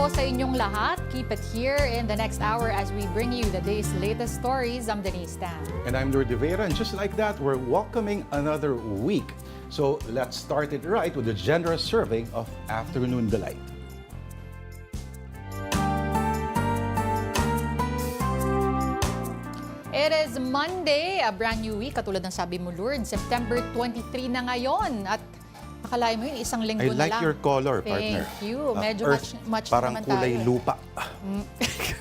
po sa inyong lahat. Keep it here in the next hour as we bring you the day's latest stories. I'm Denise. And I'm Lourd, Veyra, and just like that, we're welcoming another week. So let's start it right with a generous serving of Afternoon Delight. It is Monday, a brand new week. Katulad ng sabi mo, Lourd, September 23 na ngayon. At akalain mo yun, isang linggo na lang. I like your color, partner. Thank you. Medyo match parang naman kulay tayo. lupa.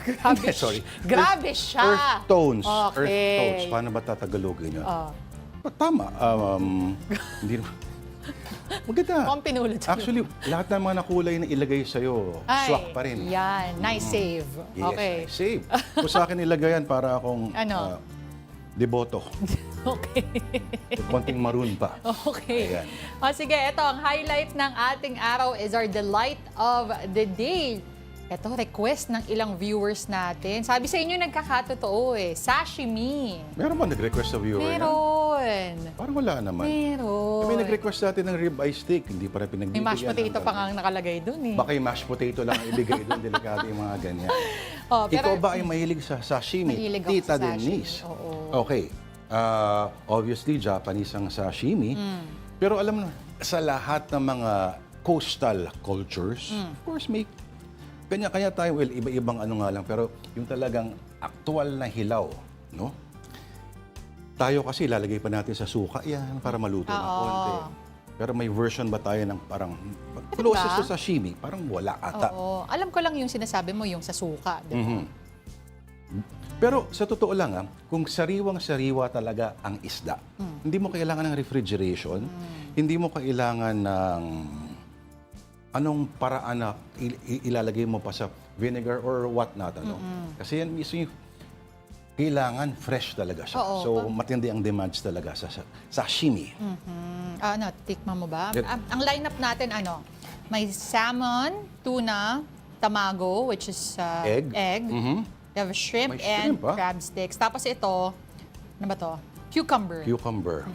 Grabe, Sorry. Grabe siya. Earth tones. Okay. Earth tones. Paano ba tatagalogin yun? Tama. Hindi naman. Maganda. Kung pinulot sa'yo. Actually, lahat ng mga nakulay na ilagay sa'yo, swak pa rin. Yan. Nice save. Yes, Okay. nice save. Kung sa akin ilagayan, para akong deboto. Okay. Konting maroon pa. Okay. Ayan. Sige, ito ang highlight ng ating araw is our delight of the day. Ito, request ng ilang viewers natin. Sabi sa inyo, nagkakatotoo sashimi. Meron ba nag-request sa viewer yan? Meron. Parang wala naman. Meron. May nag-request natin ng ribeye steak. Hindi pa rin May pinagbibigyan. mashed potato pa nga nakalagay dun Baka yung mashed potato lang ang ibigay doon. Delikado yung mga ganyan. Pero, Ikaw ba ay mahilig sa sashimi? Mahilig ako Tita sa sashimi. Denise. Oo. Okay. Obviously, Japanese ang sashimi. Pero alam mo, sa lahat ng mga coastal cultures, of course, may kanya-kanya tayo, well, iba-ibang ano nga lang, pero yung talagang aktual na hilaw, no? Tayo kasi lalagay pa natin sa suka yan para maluto ng konti. Pero may version ba tayo ng parang closest to sashimi? Parang wala ata. Oo. Alam ko lang yung sinasabi mo, yung sa suka. Diba? Pero sa totoo lang, kung sariwang-sariwa talaga ang isda, hindi mo kailangan ng refrigeration, hindi mo kailangan ng anong paraan na ilalagay mo pa sa vinegar or what not. Ano? Kasi yan mismo yung kailangan fresh talaga siya. So matindi ang demands talaga sa sashimi. Tikman mo ba? Ang lineup natin, may salmon, tuna, tamago, which is egg. We have shrimp and crab sticks. Tapos ito, ano ba to? Cucumber. Cucumber.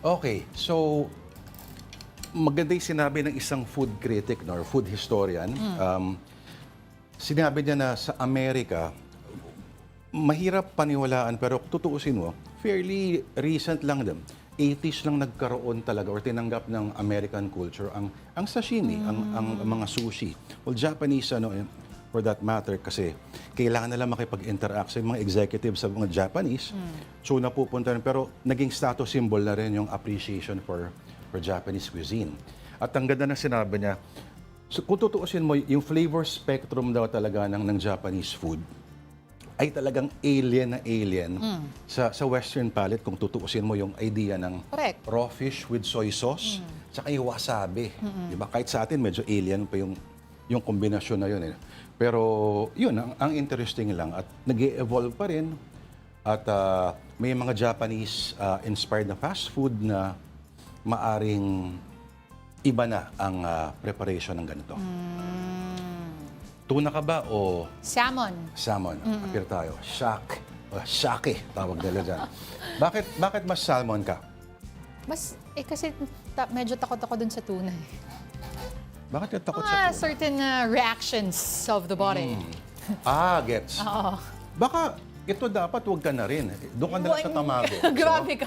Okay, so maganda yung sinabi ng isang food critic or food historian. Sinabi niya na sa Amerika, mahirap paniwalaan pero tutuusin mo, fairly recent lang din. 80s lang nagkaroon talaga or tinanggap ng American culture ang sashimi, ang mga sushi. Well, Japanese, for that matter, kasi kailangan nila makipag-interact sa mga executives sa mga Japanese. So napupunta rin, pero naging status symbol na rin yung appreciation for Japanese cuisine. At ang ganda na sinabi niya, so kung tutuusin mo, yung flavor spectrum daw talaga ng Japanese food ay talagang alien na alien sa Western palate kung tutuusin mo yung idea ng raw fish with soy sauce, tsaka yung wasabi. Diba? Kahit sa atin, medyo alien pa yung kombinasyon na yun. Pero yun, ang interesting lang at nag-evolve pa rin at may mga Japanese-inspired na fast food na maaring iba na ang preparation ng ganito. Tuna ka ba o salmon? Salmon. Appear tayo. Shake, tawag nila dyan. Bakit mas salmon ka? Kasi medyo takot ako dun sa tuna. Bakit ka takot sa tuna? Certain reactions of the body. Gets. Oo. Baka ito dapat wag ka na rin. Doon ka na lang sa tamago. Grabe ka.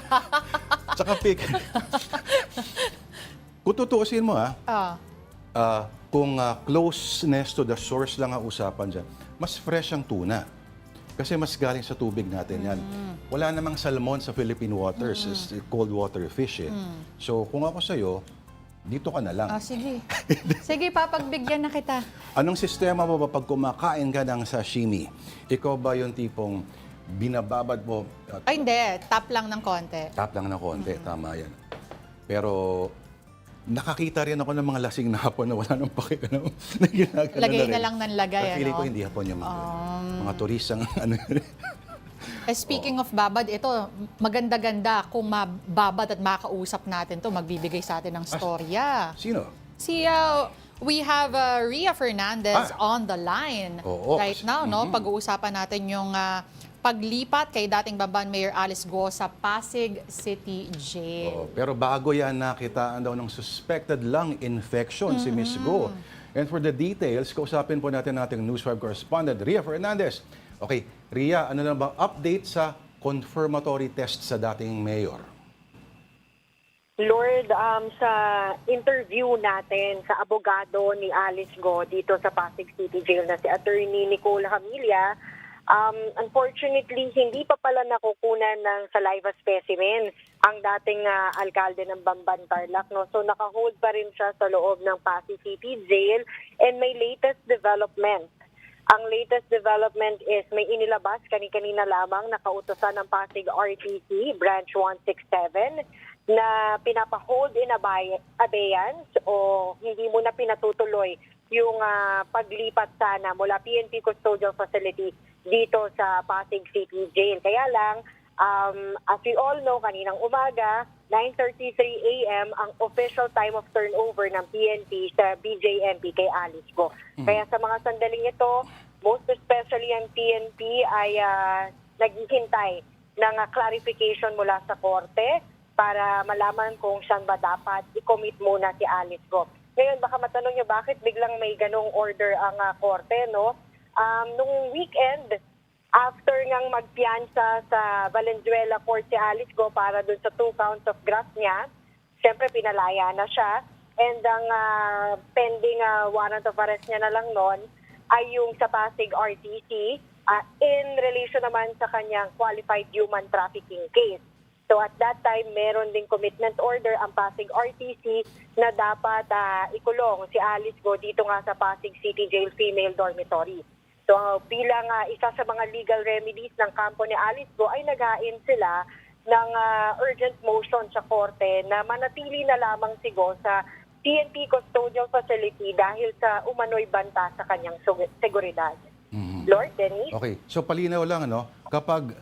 Tsaka pick. Kung tutuusin mo, kung closeness to the source lang ang usapan dyan, mas fresh ang tuna. Kasi mas galing sa tubig natin yan. Wala namang salmon sa Philippine waters. It's cold water fish. So kung ako sa'yo, dito ka na lang. Sige. Sige, papagbigyan na kita. Anong sistema mo ba pag kumakain ka ng sashimi? Ikaw ba yung tipong binababad mo? Ay, hindi. Tap lang ng konti. Tap lang ng konti, tama yan. Pero nakakita rin ako ng mga lasing na hapon na wala nang pakialam na ginagano lagay na lang ng lagay. Feeling ko hindi hapon yung mga turistang Speaking of babad, ito, maganda-ganda kung mababad at makausap natin to, magbibigay sa atin ng storya. Sino? We have Ria Fernandez on the line right now. Pag-uusapan natin yung paglipat kay dating Bamban Mayor Alice GUO sa Pasig City Jail. Pero bago yan, nakitaan daw ng suspected lung infection si Miss GUO. And for the details, kausapin po natin ating News 5 correspondent, Ria Fernandez. Okay, Ria, ano na ba update sa confirmatory test sa dating mayor? Lourd, sa interview natin sa abogado ni Alice GUO dito sa Pasig City Jail na si Attorney Nicole Hamilla, unfortunately, hindi pa pala nakukunan ng saliva specimen ang dating alkalde ng Bamban Tarlac. No? So nakahold pa rin siya sa loob ng Pasig City Jail and may latest development. Ang latest development is may inilabas kanina lamang nakautosan ng Pasig RTC, Branch 167, na pinapahold in abeyance o hindi mo na pinatutuloy yung paglipat sana mula PNP Custodial Facility dito sa Pasig City Jail. Kaya lang, as we all know, kaninang umaga, 9:33 a.m. ang official time of turnover ng PNP sa BJMP kay Alice GUO. Kaya sa mga sandaling ito, most especially ang PNP ay naghihintay ng clarification mula sa korte para malaman kung saan ba dapat i-commit muna si Alice GUO. Ngayon, baka matanong niyo bakit biglang may ganong order ang korte, no? Nung weekend, after ngang magpiyansa sa Valenzuela Court si Alice GUO para dun sa 2 counts of graft niya, siyempre pinalaya na siya. And ang pending warrant of arrest niya na lang noon ay yung sa Pasig RTC in relation naman sa kanyang qualified human trafficking case. So at that time, meron ding commitment order ang Pasig RTC na dapat ikulong si Alice GUO dito nga sa Pasig City Jail Female Dormitory. So bilang isa sa mga legal remedies ng kampo ni Alice GUO ay naghain sila ng urgent motion sa korte na manatili na lamang si GUO sa PNP Custodial Facility dahil sa umano'y banta sa kanyang seguridad. Lord, Denise? Okay, so palinaw lang, ano, kapag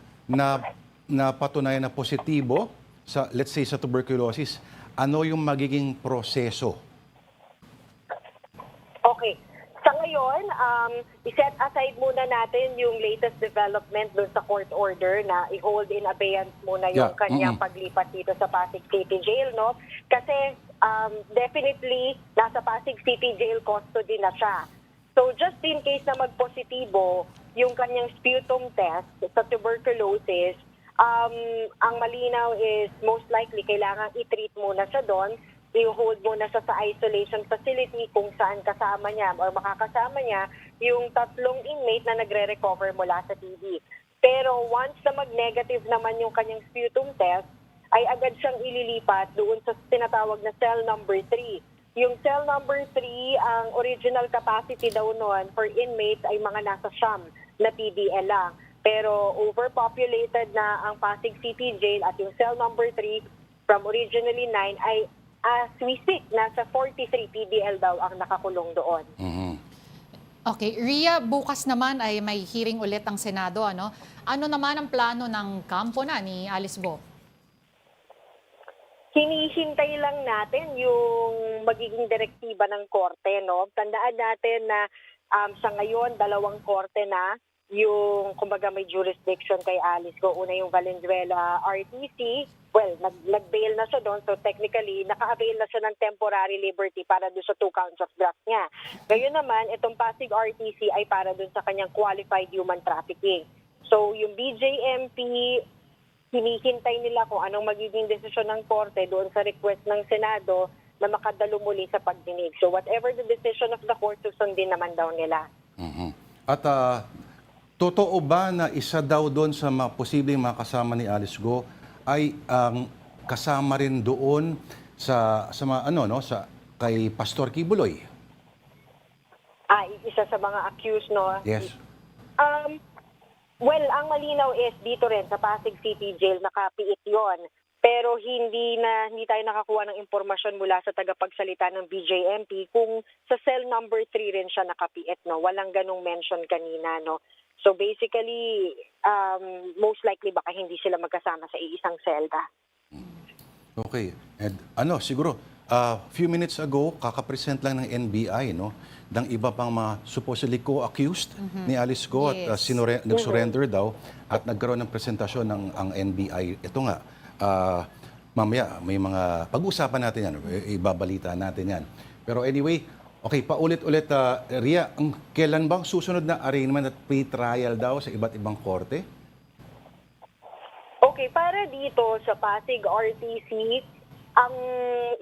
napatunayan na positibo sa, let's say, sa tuberculosis, ano yung magiging proseso? Okay. Sa ngayon, i-set aside muna natin yung latest development doon sa court order na i-hold in abeyance muna yung kanyang paglipat dito sa Pasig City Jail, no? Kasi definitely nasa Pasig City Jail custody na siya. So just in case na magpositibo yung kanyang sputum test sa tuberculosis, ang malinaw is most likely kailangan i-treat muna siya doon, i-hold muna siya sa isolation facility kung saan kasama niya or makakasama niya yung 3 inmate na nagre-recover mula sa TB. Pero once na mag-negative naman yung kanyang sputum test, ay agad siyang ililipat doon sa tinatawag na cell number 3. Yung cell number 3, ang original capacity daw noon for inmates ay mga nasa siyam na PDL lang. Pero overpopulated na ang Pasig City Jail at yung cell number 3 from originally 9 ay as we speak, nasa 43 PDL daw ang nakakulong doon. Okay, Ria, bukas naman ay may hearing ulit ang Senado. Ano naman ang plano ng kampo na ni Alice GUO? Hinihintay lang natin yung magiging direktiba ng korte. No? Tandaan natin na sa ngayon, 2 korte na yung kumbaga may jurisdiction kay Alice GUO. Una yung Valenzuela RTC. Well, nag-bail na siya doon. So technically, naka-avail na siya ng temporary liberty para doon sa 2 counts of graft niya. Ngayon naman, itong Pasig RTC ay para doon sa kanyang qualified human trafficking. So yung BJMP, hinihintay nila kung anong magiging desisyon ng korte doon sa request ng Senado na makadalo muli sa pagdinig. So whatever the decision of the court, susundin naman daw nila. At totoo ba na isa daw doon sa mga posibleng mga kasama ni Alice GUO ay kasama rin doon sa kay Pastor Kibuloy? Isa sa mga accused, no? Yes. Well, ang malinaw is dito rin sa Pasig City Jail nakapiit 'yon. Pero hindi tayo nakakuha ng impormasyon mula sa tagapagsalita ng BJMP kung sa cell number 3 rin siya nakapiit, no? Walang ganung mention kanina, no? So basically, most likely baka hindi sila magkasama sa iisang selda. Okay. And siguro, few minutes ago, kakapresent lang ng NBI, no? Ng iba pang mga supposedly co-accused ni Alice GUO at nag-surrender daw at nagkaroon ng presentasyon ng ang NBI. Ito nga, mamaya may mga pag-usapan natin yan, ibabalita natin yan. Pero anyway, Okay, paulit-ulit, Ria, kailan bang susunod na arraignment at pre-trial daw sa iba't ibang korte? Okay, para dito sa Pasig RTC, ang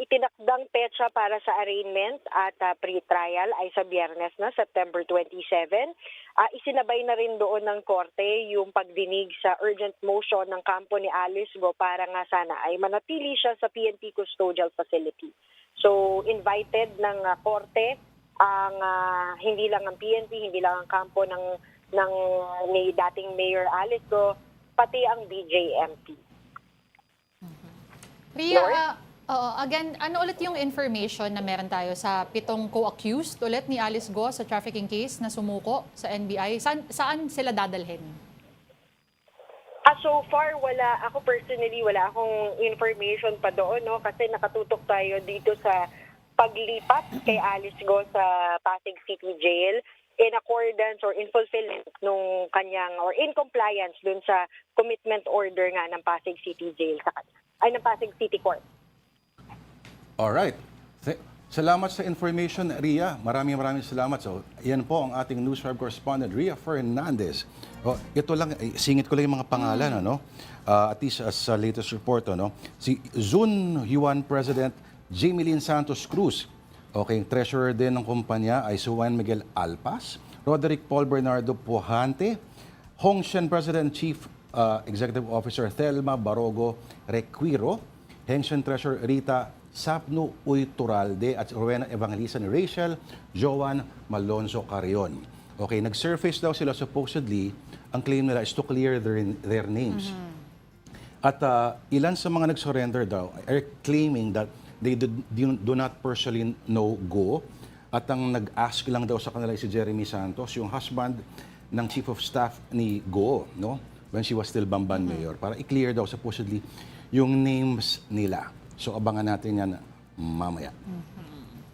itinakdang petsa para sa arraignment at pre-trial ay sa Biyernes na, September 27. Isinabay na rin doon ng korte yung pagdinig sa urgent motion ng kampo ni Alice GUO para nga sana ay manatili siya sa PNP Custodial Facility. So, invited ng korte ang hindi lang ang PNP, hindi lang ang kampo ni dating Mayor Alice GUO, pati ang BJMP. Ria, again, ano ulit yung information na meron tayo sa 7 co-accused ulit ni Alice GUO sa trafficking case na sumuko sa NBI? Saan sila dadalhin? So far, ako personally, wala akong information pa doon, no? Kasi nakatutok tayo dito sa paglipat kay Alice GUO sa Pasig City Jail in accordance or in fulfillment nung kanyang, or in compliance dun sa commitment order nga ng Pasig City Jail sa kanya. Ay, ng Pasig City Court. Alright. Salamat sa information, Ria. Maraming salamat. So, yan po ang ating News Hub correspondent, Ria Fernandez. Ito lang, singit ko lang yung mga pangalan, ano? At least sa latest report, ano? Si Zun Yuan President Jamie Lynn Santos Cruz. Okay, treasurer din ng kumpanya ay si Juan Miguel Alpas, Roderick Paul Bernardo Pujante, Hongshan President Chief Executive Officer Thelma Barogo Requiro, Hongshan Treasurer Rita Sapno Uyturalde at Rowena Evangelista ni Rachel Joan Malonzo Carrion. Okay, nag-surface daw sila supposedly, ang claim nila is to clear their names. At ilan sa mga nag-surrender daw are claiming that they do not personally know GUO. At ang nag-ask lang daw sa kanila si Jeremy Santos, yung husband ng Chief of Staff ni GUO, no? When she was still Bamban Mayor, para i-clear daw supposedly yung names nila. So abangan natin yan mamaya.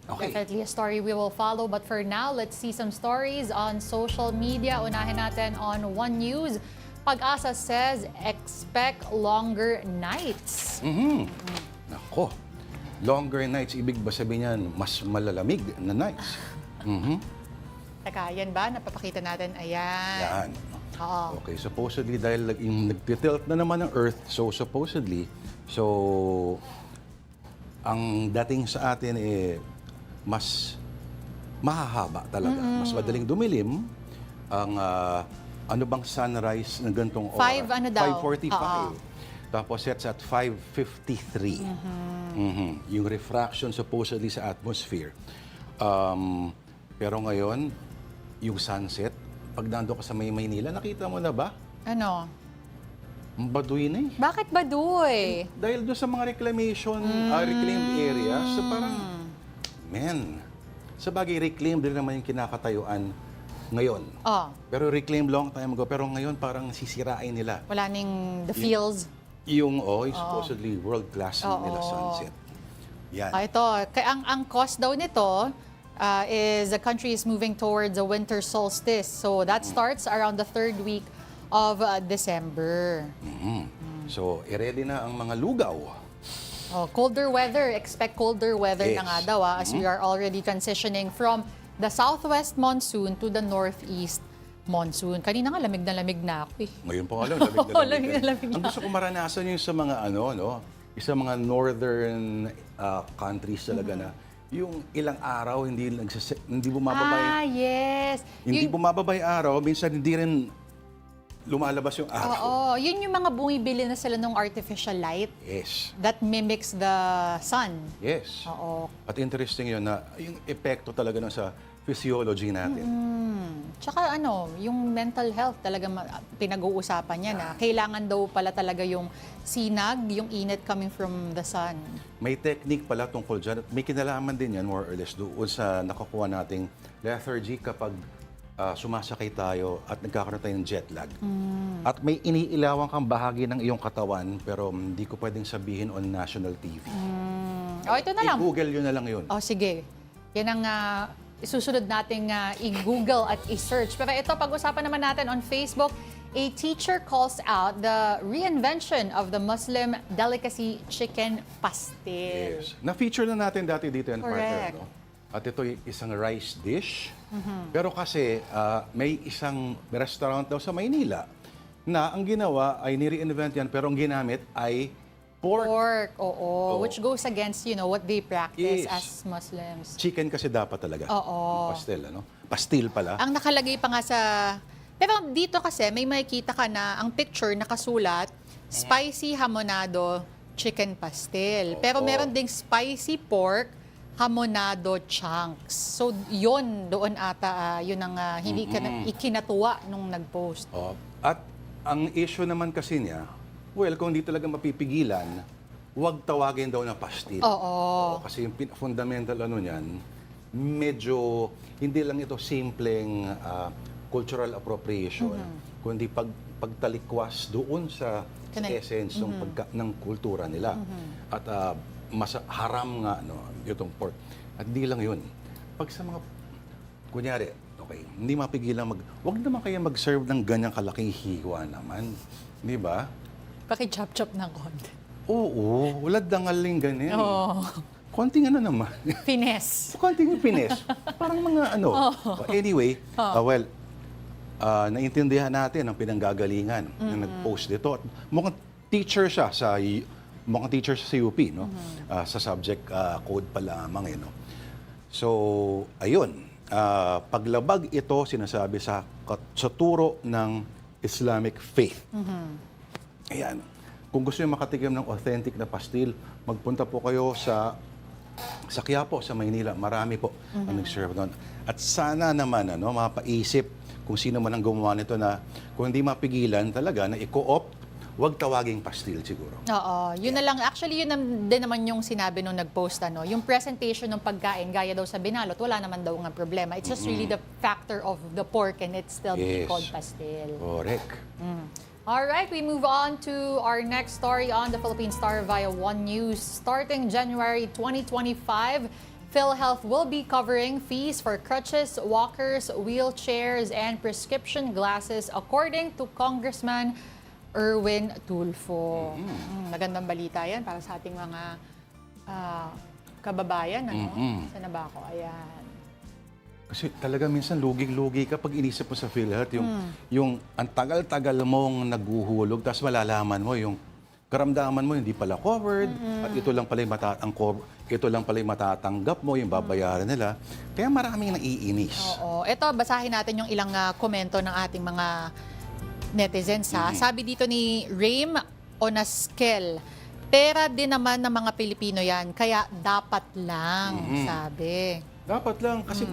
Okay. Definitely a story we will follow. But for now, let's see some stories on social media. Unahin natin on One News. Pag-asa says, expect longer nights. Nako. Longer nights, ibig ba sabihin yan, mas malalamig na nights? Teka, yan ba? Napapakita natin. Ayan. Yan. Oo. Okay, supposedly dahil yung nag-tilt na naman ang Earth, so supposedly, ang dating sa atin mas mahahaba talaga. Mas madaling dumilim ang ano bang sunrise ng gantong oras? 5:45. Tapos sets at 5:53. Yung refraction supposedly sa atmosphere. Pero ngayon, yung sunset, pag nando ka sa Maynila, nakita mo na ba? Ano? Baduy na eh. Bakit baduy? Dahil doon sa mga reclaimed areas, so parang, sa bagay reclaimed din naman yung kinakatayuan ngayon. Pero reclaimed long time ago, pero ngayon parang sisirain nila. Wala ning the fields. Yung supposedly world-class nila sunset. Yan. Ito, ang cost daw nito is the country is moving towards a winter solstice. So that starts around the 3rd week of December. So, i-ready na ang mga lugaw. Colder weather. Expect colder weather na nga daw as we are already transitioning from the southwest monsoon to the northeast monsoon. Kanina nga, lamig na ako eh. Ngayon po nga lang, lamig na lamig. Ang gusto ko maranasan yung sa mga sa mga northern countries talaga na yung ilang araw hindi bumababa. Yes. Hindi bumababa yung araw, minsan hindi rin lumalabas yung araw. Yun yung mga bumibili na sila ng artificial light. Yes. That mimics the sun. Yes. At interesting yun na yung epekto talaga sa physiology natin. Tsaka yung mental health talaga pinag-uusapan yan. Kailangan daw pala talaga yung sinag, yung init coming from the sun. May technique pala tungkol dyan. At may kinalaman din yan more or less doon sa nakukuha nating lethargy kapag sumasakay tayo at nagkakaroon tayo ng jet lag. At may iniilawang kang bahagi ng iyong katawan pero hindi ko pwedeng sabihin on national TV. Ito na lang. I-google yun na lang yun. Sige. Yan ang isusunod nating i-google at i-search. Pero ito, pag-usapan naman natin on Facebook, a teacher calls out the reinvention of the Muslim delicacy chicken pastil. Yes. Na-feature na natin dati dito yan, partner. Correct. At ito isang rice dish. Pero kasi may isang restaurant daw sa Maynila na ang ginawa ay ni-reinvent yan pero ang ginamit ay pork. Oo. Which goes against, what they practice Yes. as Muslims. Chicken kasi dapat talaga. Oo. Pastil, ano? Pastil pala. Ang nakalagay pa nga sa... Pero dito kasi, may makikita ka na ang picture nakasulat, spicy hamonado chicken pastil. Pero meron ding spicy pork hamonado chunks. So, doon ata, yun ang hindi ikinatuwa nung nag-post. At ang issue naman kasi niya, kung hindi talaga mapipigilan, huwag tawagin daw na pastil. Oo. Kasi yung fundamental niyan, medyo hindi lang ito simpleng cultural appropriation, kundi pagtalikwas doon sa essence ng kultura nila. At mas haram nga itong pork. At di lang yun. Pag sa mga, kunyari, hindi mapigilan wag naman kaya mag-serve ng ganyang kalaking hiwa naman. Di ba? Paki-chop-chop ng konti. Oo, wala dangaling ganyan. Oo. Konting naman. Finesse. Konting finesse. Parang mga Anyway, naintindihan natin ang pinanggagalingan na nag-post dito. At mukhang teacher siya sa UP, no? Sa subject code pa lamang, So, ayun. Paglabag ito, sinasabi sa turo ng Islamic faith. Ayan. Kung gusto niyo makatikim ng authentic na pastil, magpunta po kayo sa Quiapo, sa Maynila. Marami po ang nag-serve doon. At sana naman, mapaisip kung sino man ang gumawa nito na kung hindi mapigilan talaga na i-co-opt, huwag tawaging pastil siguro. Oo. Yun na lang. Actually, yun din naman yung sinabi nung nag-post. Yung presentation ng pagkain, gaya daw sa binalot, wala naman daw nga problema. It's just really the factor of the pork and it's still being called pastil. Correct. All right, we move on to our next story on the Philippine Star via One News. Starting January 2025, PhilHealth will be covering fees for crutches, walkers, wheelchairs, and prescription glasses, according to Congressman Erwin Tulfo. Magandang balita yan para sa ating mga kababayan. Saan na ba ako? Ayan. Kasi talaga minsan luging-lugi ka pag inisip mo sa PhilHealth, yung ang tagal-tagal mong naghuhulog, tapos malalaman mo yung karamdaman mo hindi pala covered, at ito lang pala yung matatanggap mo, yung babayaran nila. Kaya maraming naiinis. Oo. Ito, basahin natin yung ilang komento ng ating mga netizens. Sabi dito ni Raim Onaskel, pera din naman ng mga Pilipino yan, kaya dapat lang, sabi. Dapat lang, kasi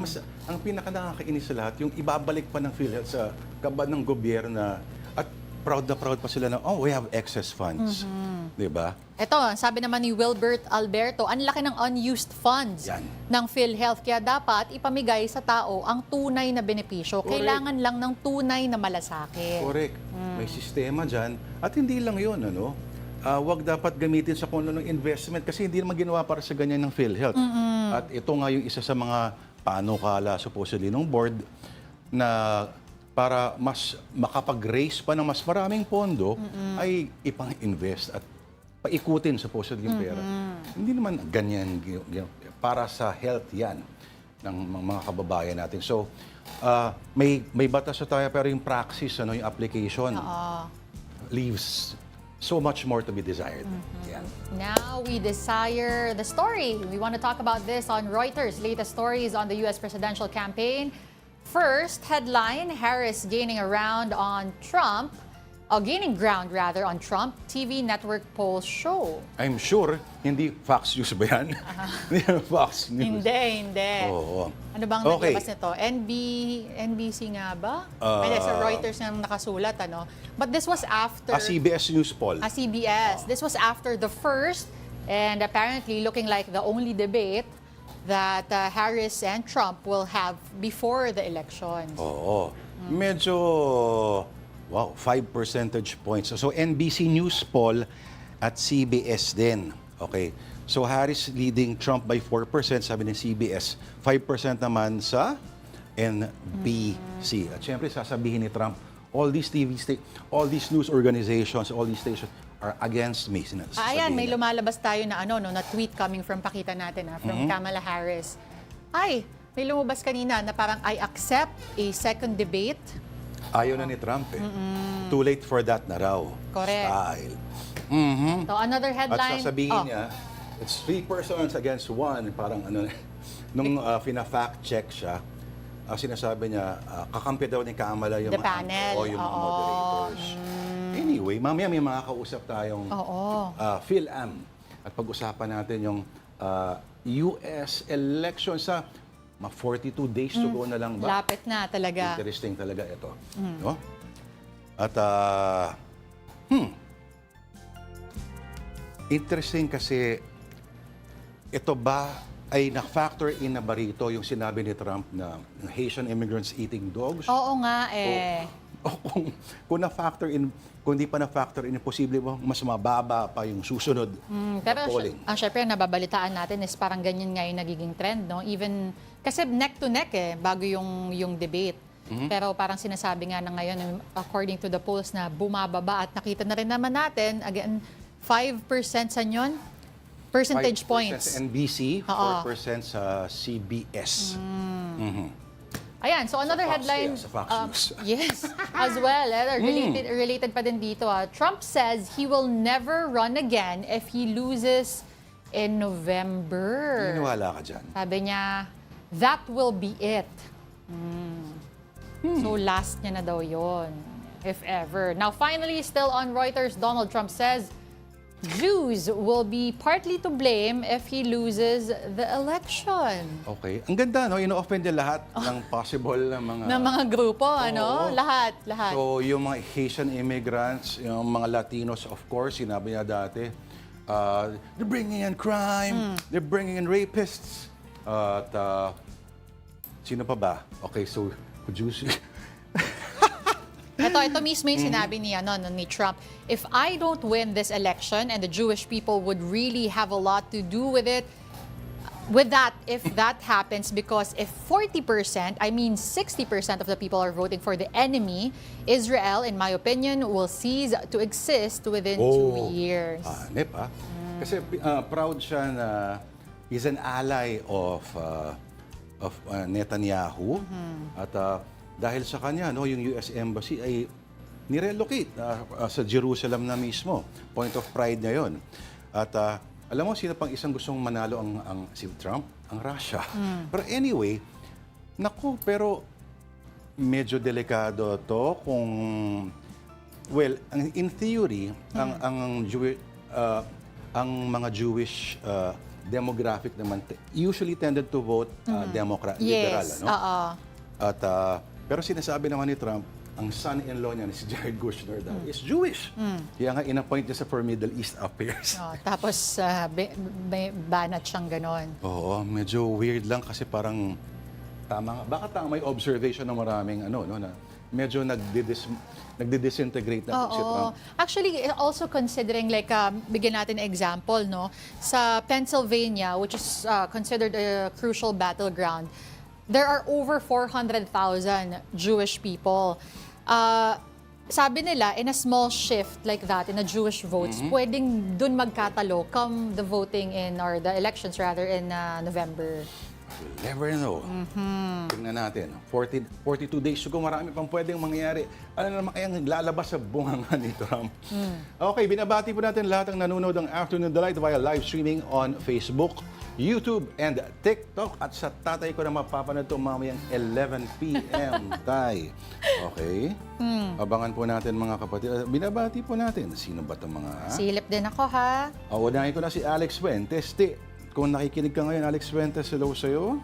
ang pinaka-nakakainis sa lahat, yung ibabalik pa ng PhilHealth sa kaban ng gobyerno at proud na proud pa sila na, we have excess funds. Diba? Ito, sabi naman ni Wilbert Alberto, ang laki ng unused funds ng PhilHealth, kaya dapat ipamigay sa tao ang tunay na benepisyo. Correct. Kailangan lang ng tunay na malasakit. Correct. May sistema dyan. At hindi lang yun, wag dapat gamitin sa kung ng investment kasi hindi naman ginawa para sa ganyan ng PhilHealth. At ito nga yung isa sa mga panukala supposedly ng board na para mas makapag-raise pa ng mas maraming pondo ay ipang-invest at paikutin supposedly yung pera. Hindi naman ganyan para sa health yan ng mga kababayan natin. So, may batas na tayo pero yung praxis, yung application leaves so much more to be desired. Now we desire the story. We want to talk about this on Reuters' latest stories on the U.S. presidential campaign. First headline, Harris gaining ground on Trump TV network poll show. I'm sure, hindi Fox News ba yan? Hindi Fox News. Hindi. Oo. Ano bang naglabas nito? NBC nga ba? Sa Reuters nga nakasulat, But this was after... CBS News poll. CBS. This was after the first and apparently looking like the only debate that Harris and Trump will have before the elections. Oo. Medyo... 5 percentage points. So, NBC News poll at CBS din. Okay. So, Harris leading Trump by 4%, sabi ng CBS. 5% naman sa NBC. At syempre, sasabihin ni Trump, all these all these news organizations, all these stations are against me. Ayan, may lumalabas tayo na na tweet coming from, pakita natin from Kamala Harris. may lumabas kanina na parang I accept a second debate. Ayaw na ni Trump eh. Too late for that na raw. Correct. Style. So another headline. At sasabihin niya, it's 3 persons against 1. Parang nung fina-fact check siya, sinasabi niya, kakampi daw ni Kamala yung The panel. yung mga moderators. Anyway, mamaya may makakausap tayong PhilAm. At pag-usapan natin yung US election sa 42 days to go na lang ba? Lapit na talaga. Interesting talaga ito. No? At interesting kasi ito ba ay na-factor in na ba rito yung sinabi ni Trump na Haitian immigrants eating dogs? Oo nga eh. O kung na-factor in, kung hindi pa na-factor in, posible ba mas mababa pa yung susunod Pero polling? syempre, nababalitaan natin is parang ganyan nga yung nagiging trend, no? Even, kasi neck to neck bago yung debate. Pero parang sinasabi nga na ngayon, according to the polls, na bumababa at nakita na rin naman natin, again, 5% sa yun? Percentage 5% points. sa NBC, 4% sa CBS. Ayan, so another Fox, headline. sa Fox News. Yes, as well. Related pa din dito. Trump says he will never run again if he loses in November. Naniniwala ka dyan? Sabi niya, that will be it. So last niya na daw yon, if ever. Now finally, still on Reuters, Donald Trump says, Jews will be partly to blame if he loses the election. Okay. Ang ganda, no? Ino-offend niya lahat ng possible na mga... Ng mga grupo, ano? Lahat. So, yung mga Haitian immigrants, yung mga Latinos, of course, sinabi niya dati, they're bringing in crime, they're bringing in rapists. At sino pa ba? Okay, so, Jews... Ito mismo yung sinabi ni Trump. If I don't win this election and the Jewish people would really have a lot to do with it, if that happens, because if 40%, I mean 60% of the people are voting for the enemy, Israel, in my opinion, will cease to exist within 2 years. Hanip, Kasi proud siya na he's an ally of Netanyahu. At dahil sa kanya, yung US Embassy ay nirelocate sa Jerusalem na mismo. Point of pride niya yun. At alam mo, sino pang isang gustong manalo si Trump? Ang Russia. Pero anyway, pero medyo delikado to kung, well, in theory, ang mga Jewish demographic naman usually tended to vote Democrat, liberal. Yes, At pero sinasabi naman ni Trump, ang son-in-law niya, si Jared Kushner daw, is Jewish. Kaya nga in-appoint niya for Middle East Affairs. Tapos may banat siyang ganon. Oo, medyo weird lang kasi parang baka may observation ng maraming na medyo nagdi-disintegrate na si Trump. Actually, also considering bigyan natin example, sa Pennsylvania, which is considered a crucial battleground, there are over 400,000 Jewish people. Sabi nila, in a small shift like that, in a Jewish votes, pwedeng dun magkatalo come the voting or the elections rather in November. You'll never know. Tingnan natin. 42 days ago, marami pang pwedeng mangyayari. Ano naman kayang lalabas sa bunganga ni Trump? Okay, binabati po natin lahat ng nanonood ng Afternoon Delight via live streaming on Facebook, YouTube, and TikTok. At sa tatay ko na mapapanood ito mamayang 11 p.m. Tay. Okay? Abangan po natin mga kapatid. Binabati po natin. Sino ba itong mga... Silip din ako, ha? Unahin ko na si Alex Fuentes. Kung nakikinig ka ngayon, Alex Fuentes, hello sa'yo.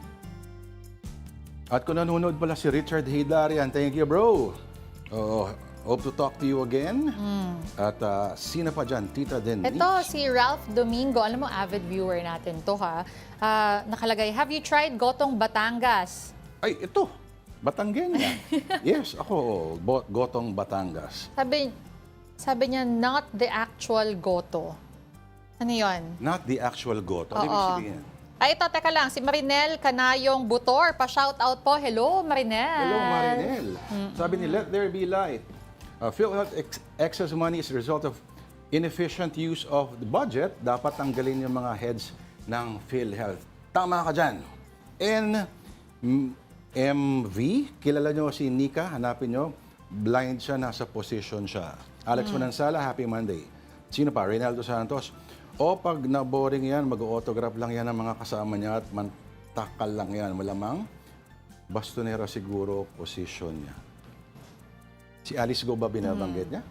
At kung nanonood pala si Richard Hidarian, thank you, bro. Hope to talk to you again. At sino pa dyan? Tita Denise. Ito, si Ralph Domingo. Alam mo, avid viewer natin to, ha? Nakalagay, have you tried Gotong Batangas? Ay, ito. Batanggenya. Yes, ako. Gotong Batangas. Sabi niya, not the actual goto. Ano yun? Not the actual goto. Ano ibig sabihin? Ay, ito, teka lang. Si Marinel Canayong Butor. Pa-shoutout po. Hello, Marinel. Hello, Marinel. Sabi ni, let there be light. PhilHealth excess money is a result of inefficient use of the budget. Dapat tanggalin yung mga heads ng PhilHealth. Tama ka dyan. MV, kilala nyo si Nika, hanapin nyo. Blind siya, nasa position siya. Alex Manansala, Happy Monday. Sino pa? Reynaldo Santos. O pag na-boring yan, mag-autograph lang yan ng mga kasama niya at mantakal lang yan. Malamang, bastonera siguro position niya. Si Alice GUO ba binabanggit niya?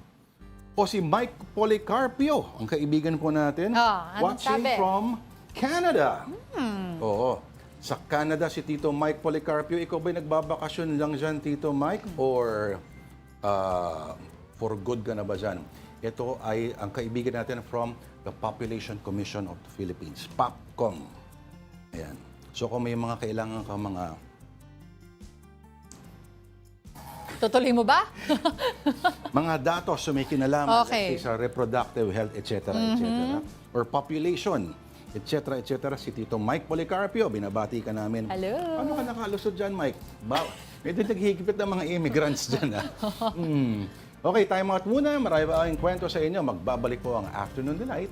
O si Mike Policarpio, ang kaibigan po natin, watching from Canada. Oo. Sa Canada, si Tito Mike Policarpio, ikaw ba'y nagbabakasyon lang dyan, Tito Mike? Or for good ka na ba dyan? Ito ay ang kaibigan natin from the Population Commission of the Philippines, POPCOM. Ayan. So kung may mga kailangan ka mga... Tutuloy mo ba? mga datos na may kinalaman sa reproductive health, etc., etc., or population, etc., etc., si Tito Mike Policarpio, binabati ka namin. Hello. Ano ka nakalusod dyan, Mike? Medyo naghihigpit ng mga immigrants dyan, ha? Okay, time out muna. Marami pa ang kwento sa inyo. Magbabalik po ang Afternoon Delight.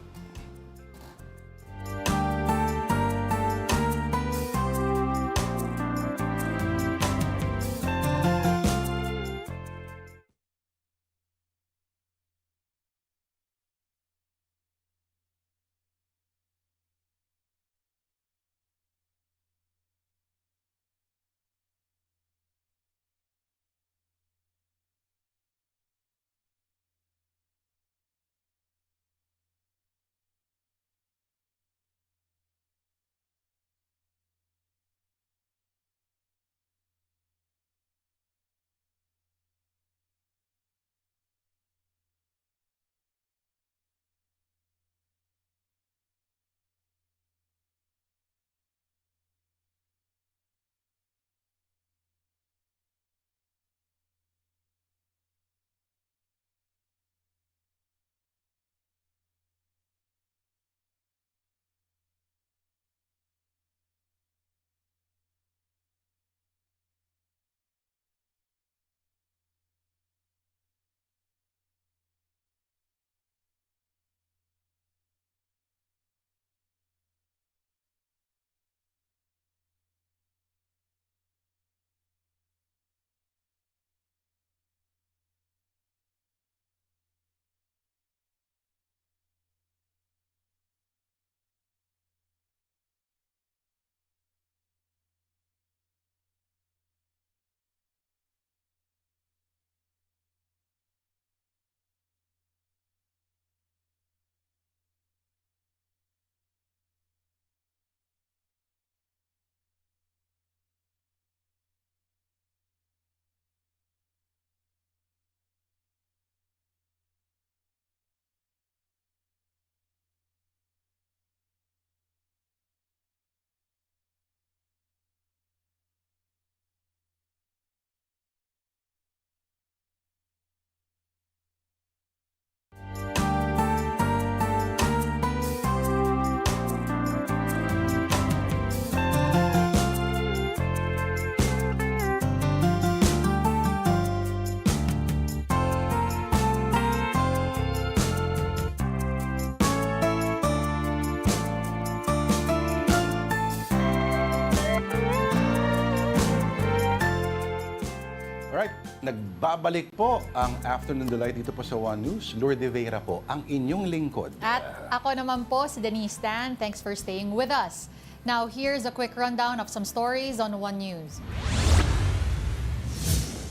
Alright, nagbabalik po ang Afternoon Delight dito po sa One News. Lourd de Veyra po, ang inyong lingkod. At ako naman po si Denise. Thanks for staying with us. Now, here's a quick rundown of some stories on One News.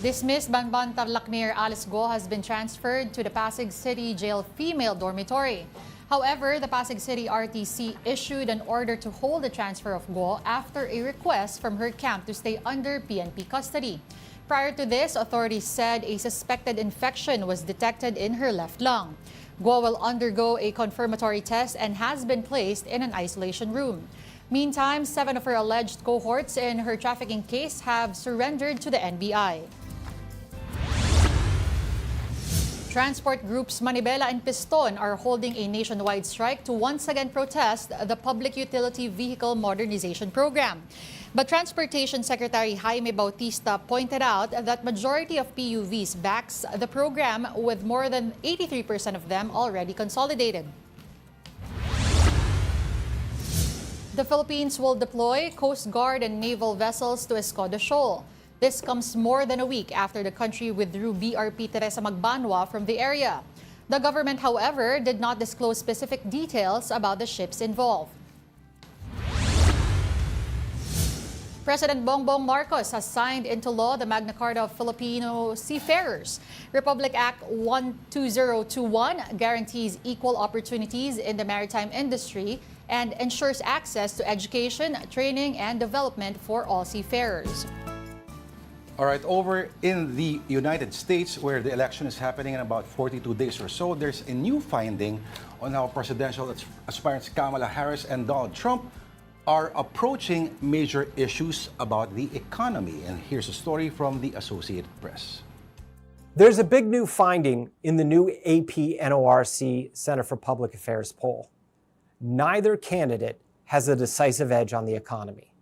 Dismissed Banban Tarlac Mayor Alice GUO has been transferred to the Pasig City Jail female dormitory. However, the Pasig City RTC issued an order to hold the transfer of GUO after a request from her camp to stay under PNP custody. Prior to this, authorities said a suspected infection was detected in her left lung. GUO will undergo a confirmatory test and has been placed in an isolation room. Meantime, 7 of her alleged cohorts in her trafficking case have surrendered to the NBI. Transport groups Manibela and Piston are holding a nationwide strike to once again protest the Public Utility Vehicle Modernization Program. But Transportation Secretary Jaime Bautista pointed out that majority of PUVs backs the program with more than 83% of them already consolidated. The Philippines will deploy Coast Guard and naval vessels to Escoda Shoal. This comes more than a week after the country withdrew BRP Teresa Magbanwa from the area. The government, however, did not disclose specific details about the ships involved. President Bongbong Marcos has signed into law the Magna Carta of Filipino Seafarers. Republic Act 12021 guarantees equal opportunities in the maritime industry and ensures access to education, training, and development for all seafarers. All right, over in the United States, where the election is happening in about 42 days or so, there's a new finding on how presidential aspirants Kamala Harris and Donald Trump are approaching major issues about the economy. And here's a story from the Associated Press. There's a big new finding in the new AP NORC Center for Public Affairs poll. Neither candidate has a decisive edge on the economy.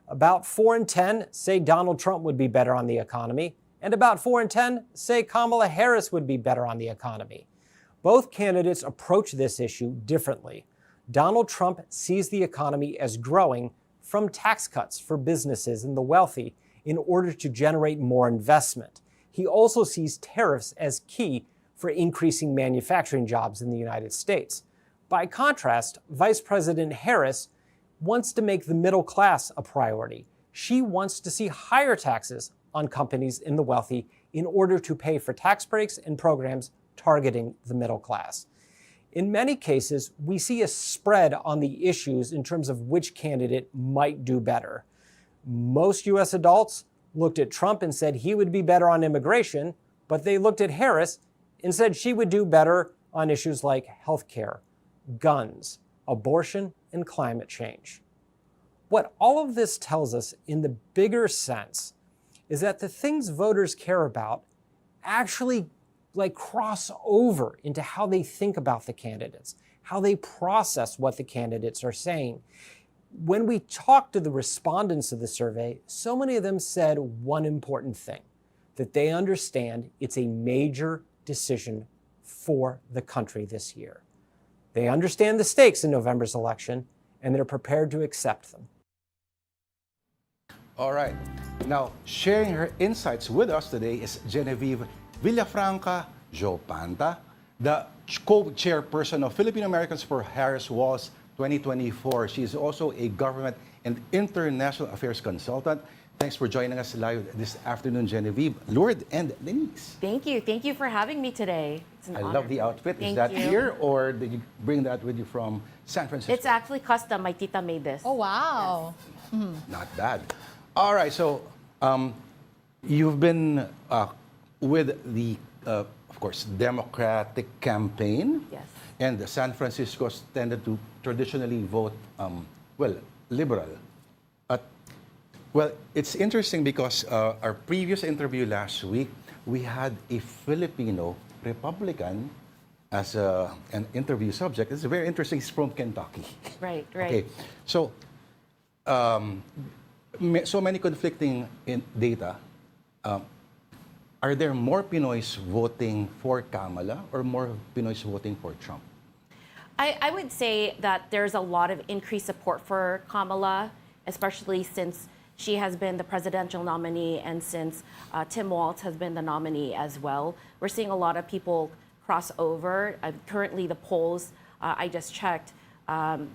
About 4 in 10 say Donald Trump would be better on the economy, and about 4 in 10 say Kamala Harris would be better on the economy. Both candidates approach this issue differently. Donald Trump sees the economy as growing from tax cuts for businesses and the wealthy in order to generate more investment. He also sees tariffs as key for increasing manufacturing jobs in the United States. By contrast, Vice President Harris wants to make the middle class a priority. She wants to see higher taxes on companies and the wealthy in order to pay for tax breaks and programs targeting the middle class. In many cases, we see a spread on the issues in terms of which candidate might do better. Most U.S. adults looked at Trump and said he would be better on immigration, but they looked at Harris and said she would do better on issues like healthcare, guns, abortion, and climate change. What all of this tells us in the bigger sense is that the things voters care about actually cross over into how they think about the candidates, how they process what the candidates are saying. When we talked to the respondents of the survey, so many of them said one important thing, that they understand it's a major decision for the country this year. They understand the stakes in November's election, and they're prepared to accept them. All right. Now, sharing her insights with us today is Genevieve Villafranca Jopanta, the co-chairperson of Filipino Americans for Harris Walls 2024. She is also a government and international affairs consultant. Thanks for joining us live this afternoon, Genevieve, Lourd, and Denise. Thank you. Thank you for having me today. It's an honor. Love the outfit. Thank Is that you. here, or did you bring that with you from San Francisco? It's actually custom. My tita made this. Oh, wow. Yes. Not bad. All right, so you've been with the, of course, Democratic campaign. Yes. And the San Francisco's tended to traditionally vote, liberal. Well, it's interesting because our previous interview last week, we had a Filipino Republican as an interview subject. It's very interesting. He's from Kentucky. Right. Okay, so so many conflicting data. Are there more Pinoys voting for Kamala or more Pinoys voting for Trump? I would say that there's a lot of increased support for Kamala, especially since she has been the presidential nominee and since Tim Walz has been the nominee as well. We're seeing a lot of people cross over. Currently, the polls, I just checked,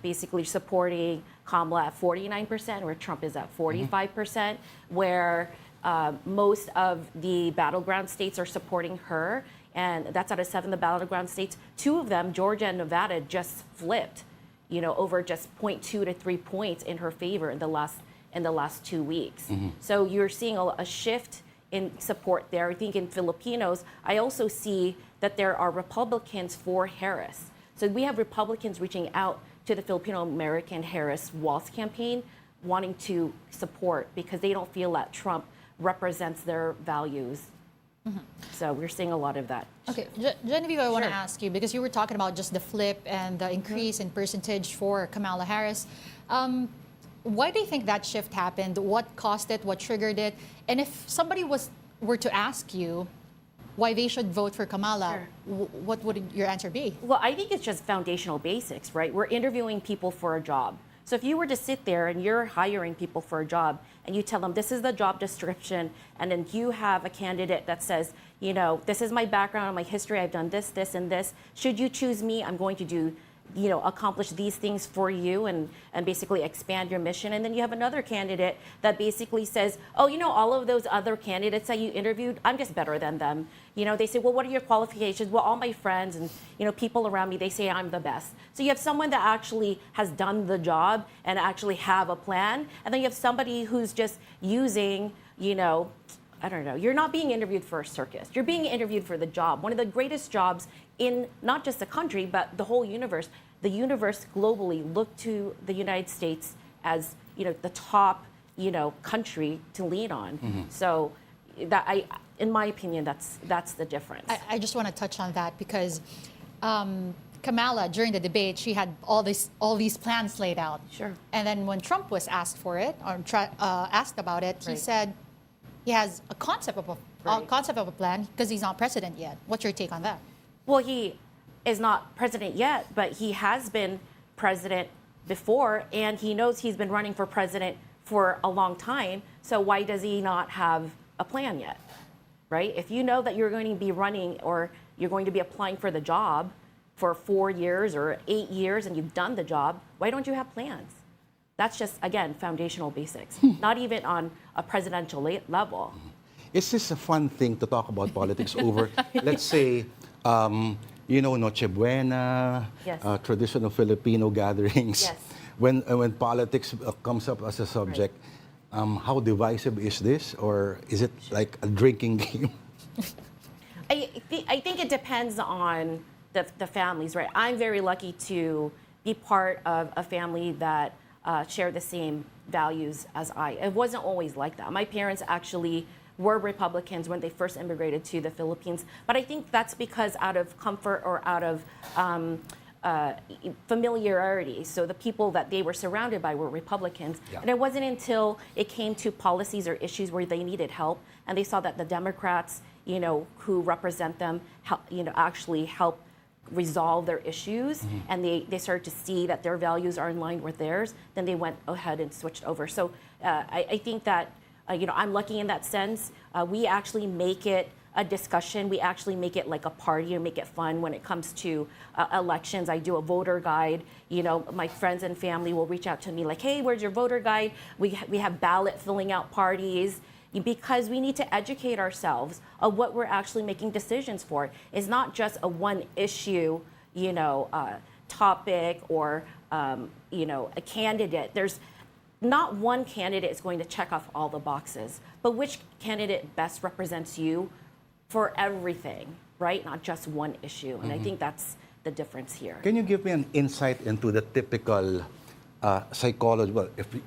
basically supporting Kamala at 49%, where Trump is at 45%, where most of the battleground states are supporting her, and that's out of 7 of the battleground states. 2 of them, Georgia and Nevada, just flipped, over just 0.2 to 3 points in her favor in the last 2 weeks. So you're seeing a shift in support there. I think in Filipinos, I also see that there are Republicans for Harris. So we have Republicans reaching out to the Filipino American Harris Walz campaign, wanting to support because they don't feel that Trump represents their values. So we're seeing a lot of that. Okay, Genevieve, I want to Sure. ask you, because you were talking about just the flip and the increase in percentage for Kamala Harris. Why do you think that shift happened? What caused it? What triggered it? And if somebody were to ask you why they should vote for Kamala, what would your answer be? Well, I think it's just foundational basics, right? We're interviewing people for a job. So if you were to sit there and you're hiring people for a job and you tell them this is the job description, and then you have a candidate that says, you know, this is my background, my history, I've done this, this, and this. Should you choose me, I'm going to do, you know, accomplish these things for you and basically expand your mission. And then you have another candidate that basically says, oh, you know, all of those other candidates that you interviewed, I'm just better than them. You know, they say, well, what are your qualifications? Well, all my friends and, you know, people around me, they say I'm the best. So you have someone that actually has done the job and actually have a plan. And then you have somebody who's just using, you know, I don't know, you're not being interviewed for a circus. You're being interviewed for the job. One of the greatest jobs in not just the country, but the whole universe. The universe globally looked to the United States as, you know, the top, you know, country to lean on. So that in my opinion, that's the difference. I just want to touch on that because Kamala, during the debate, she had all these plans laid out. Sure. And then when Trump was asked for it or asked about it, he Right. said he has a concept of a plan because he's not president yet. What's your take on that? Well, he is not president yet, but he has been president before, and he knows he's been running for president for a long time. So why does he not have a plan yet, right? If you know that you're going to be running or you're going to be applying for the job for 4 years or 8 years and you've done the job, why don't you have plans? That's just, again, foundational basics, not even on a presidential level. Is this a fun thing to talk about politics over, let's say, you know, Noche Buena, Yes. Traditional Filipino gatherings? Yes. When politics comes up as a subject, how divisive is this? Or is it like a drinking game? I think it depends on the families, right? I'm very lucky to be part of a family that share the same values as I. It wasn't always like that. My parents actually were Republicans when they first immigrated to the Philippines, but I think that's because out of comfort or out of familiarity. So the people that they were surrounded by were Republicans. Yeah. And it wasn't until it came to policies or issues where they needed help and they saw that the Democrats, you know, who represent them, you know, actually help resolve their issues, and they started to see that their values are in line with theirs, then they went ahead and switched over. So I think that, you know, I'm lucky in that sense. We actually make it a discussion. We actually make it like a party and make it fun when it comes to elections. I do a voter guide. You know, my friends and family will reach out to me like, hey, where's your voter guide? We have ballot filling out parties because we need to educate ourselves of what we're actually making decisions for. It's not just a one issue, you know, topic or, you know, a candidate. There's not one candidate is going to check off all the boxes, but which candidate best represents you for everything, right? Not just one issue. And I think that's the difference here. Can you give me an insight into the typical psychology? Well, if we,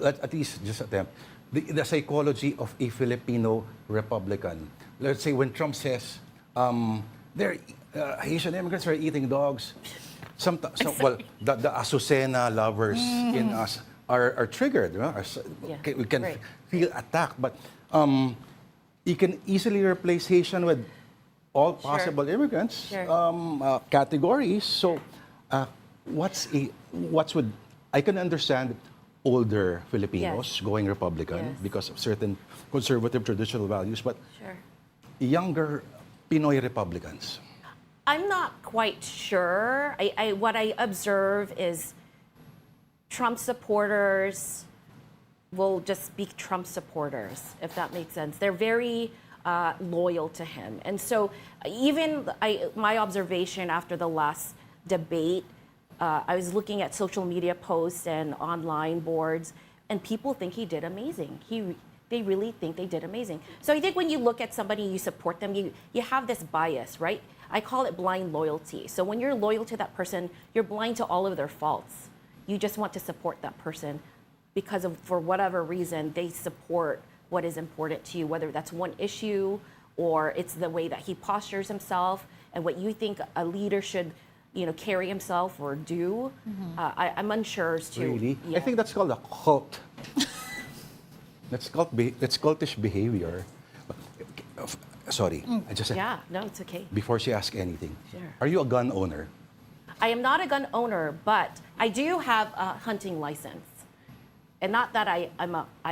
at least just attempt the psychology of a Filipino Republican. Let's say when Trump says, Haitian immigrants are eating dogs. Well, the Azucena lovers in us are triggered. You know? We can feel attacked, but you can easily replace Haitian with all possible immigrants categories. So, what's with? I can understand older Filipinos going Republican because of certain conservative traditional values, but younger Pinoy Republicans. I'm not quite sure. What I observe is Trump supporters will just be Trump supporters, if that makes sense. They're very loyal to him. And so even my observation after the last debate, I was looking at social media posts and online boards, and people think he did amazing. They really think they did amazing. So I think when you look at somebody, you support them, you have this bias, right? I call it blind loyalty. So when you're loyal to that person, you're blind to all of their faults. You just want to support that person because for whatever reason, they support what is important to you, whether that's one issue or it's the way that he postures himself and what you think a leader should, you know, carry himself or do. I'm unsure as to. Really? Yeah. I think that's called a cult. That's cultish behavior. Sorry, I just said. Yeah, no, it's okay. Before she asks anything, Sure. are you a gun owner? I am not a gun owner, but I do have a hunting license. And not that I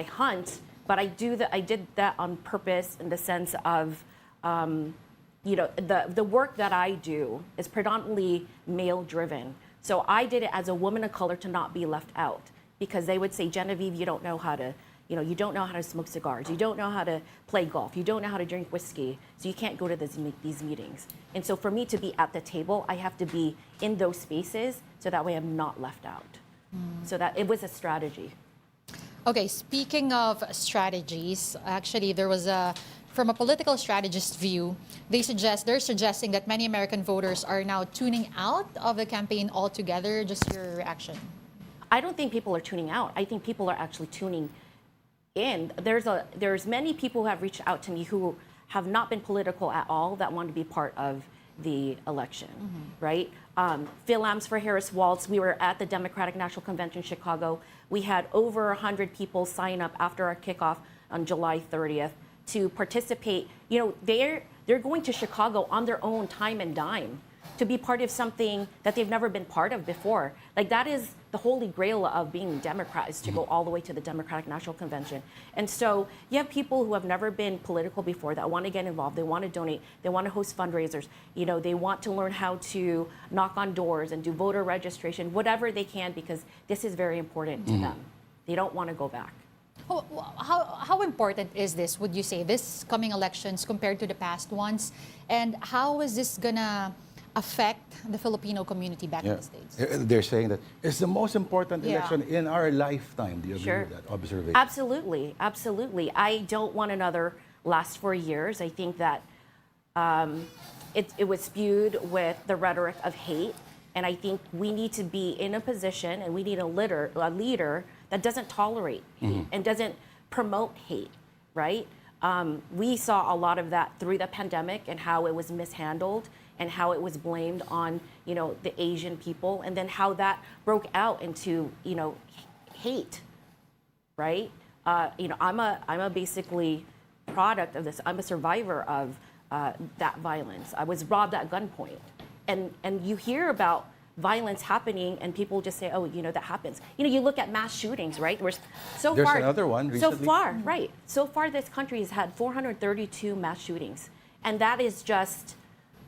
hunt, but I did that on purpose in the sense of, the work that I do is predominantly male driven. So I did it as a woman of color to not be left out, because they would say, Genevieve, you don't know how to, you don't know how to smoke cigars, you don't know how to play golf, you don't know how to drink whiskey, so you can't go to these meetings. And so for me to be at the table, I have to be in those spaces so that way I'm not left out. So that it was a strategy. Okay, speaking of strategies, actually there was from a political strategist view, they're suggesting that many American voters are now tuning out of the campaign altogether. Just your reaction? I don't think people are tuning out. I think people are actually tuning in. There's many people who have reached out to me who have not been political at all that want to be part of the election, right? Phil Lambs for Harris Waltz, we were at the Democratic National Convention in Chicago. We had over 100 people sign up after our kickoff on July 30th to participate. They're going to Chicago on their own time and dime to be part of something that they've never been part of before. Like, that is the holy grail of being Democrat, is to go all the way to the Democratic National Convention. And so you have people who have never been political before that want to get involved, they want to donate, they want to host fundraisers, they want to learn how to knock on doors and do voter registration, whatever they can, because this is very important to them. They don't want to go back. How important is this, would you say, this coming elections compared to the past ones? And how is this gonna affect the Filipino community back in the States? They're saying that it's the most important election in our lifetime. Do you agree with that observation? Absolutely, absolutely. I don't want another last 4 years. I think that it was spewed with the rhetoric of hate, and I think we need to be in a position, and we need a leader that doesn't tolerate hate and doesn't promote hate, right? We saw a lot of that through the pandemic and how it was mishandled and how it was blamed on, the Asian people, and then how that broke out into, hate, right? I'm a basically product of this. I'm a survivor of that violence. I was robbed at gunpoint, and you hear about violence happening, and people just say, "Oh, that happens." You look at mass shootings, right? There's another one recently. So far, this country has had 432 mass shootings, and that is just.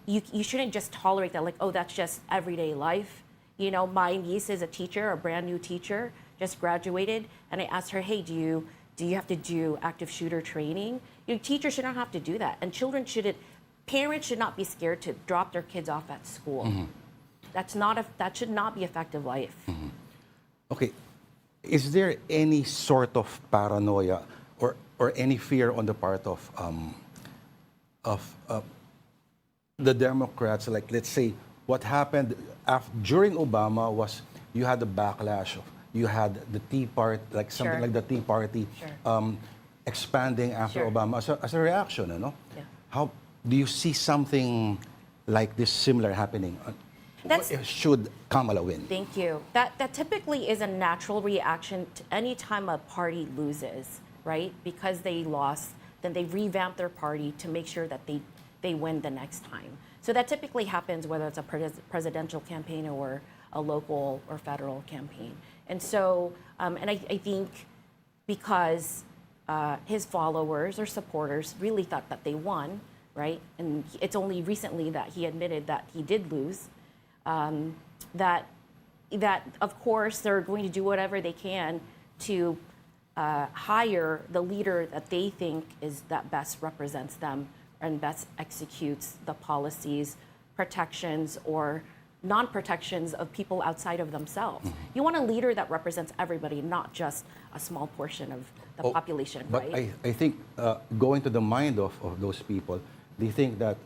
You shouldn't just tolerate that, like, oh, that's just everyday life. My niece is a teacher, a brand new teacher, just graduated, and I asked her, hey, do you have to do active shooter training? Teachers should not have to do that, and parents should not be scared to drop their kids off at school. That should not be a fact of life. Okay, is there any sort of paranoia or any fear on the part of the Democrats? Like, let's say what happened during Obama was you had the backlash, you had the Tea Party, like something like the Tea Party expanding after Obama as a reaction, How do you see something like this similar happening? Should Kamala win? Thank you. That typically is a natural reaction to any time a party loses, right? Because they lost, then they revamp their party to make sure that they win the next time. So that typically happens whether it's a presidential campaign or a local or federal campaign. And so, and I think because his followers or supporters really thought that they won, right? And it's only recently that he admitted that he did lose. That of course they're going to do whatever they can to hire the leader that they think that best represents them and best executes the policies, protections, or non-protections of people outside of themselves. You want a leader that represents everybody, not just a small portion of the population, but right? I think going to the mind of those people, they think that